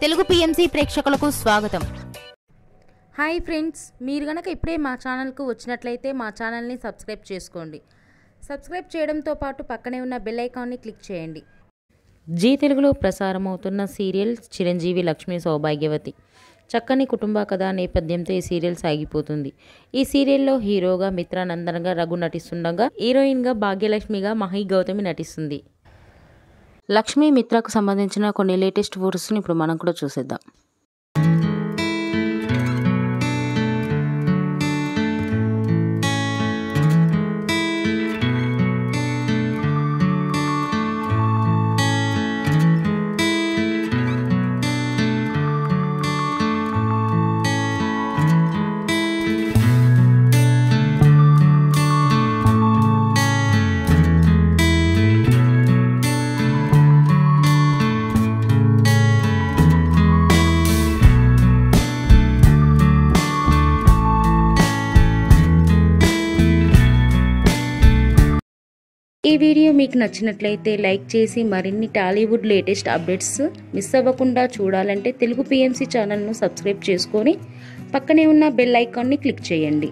Telugu PMC ప్రేక్షకులకు స్వాగతం. Hi friends, మీరు గనక ఇప్పుడే మా ఛానల్కు వచ్చినట్లయితే మా ఛానల్ని సబ్స్క్రైబ్ చేసుకోండి. సబ్స్క్రైబ్ చేయడంతో పాటు పక్కనే ఉన్న బెల్ ఐకాన్ని క్లిక్ చేయండి. జీ తెలుగులో ప్రసారమవుతున్న సీరియల్ చిరంజీవి లక్ష్మీ సౌభాగ్యవతి. చక్కని కుటుంబ కథ నేపథ్యంతో ఈ సీరియల్ సాగిపోతుంది. ఈ సీరియల్లో హీరోగా మిత్రానందన్గా రఘు నటిస్తుండగా, హీరోయిన్గా భాగ్యలక్ష్మిగా మహి గౌతమి నటిస్తుంది. లక్ష్మీ మిత్రకు సంబంధించిన కొన్ని లేటెస్ట్ ఫోటోస్ని ఇప్పుడు మనం కూడా చూసేద్దాం. ఈ వీడియో మీకు నచ్చినట్లయితే లైక్ చేసి మరిన్ని టాలీవుడ్ లేటెస్ట్ అప్డేట్స్ మిస్ అవ్వకుండా చూడాలంటే తెలుగు పిఎంసి ఛానల్ను సబ్స్క్రైబ్ చేసుకొని పక్కనే ఉన్న బెల్ ఐకాన్ని క్లిక్ చేయండి.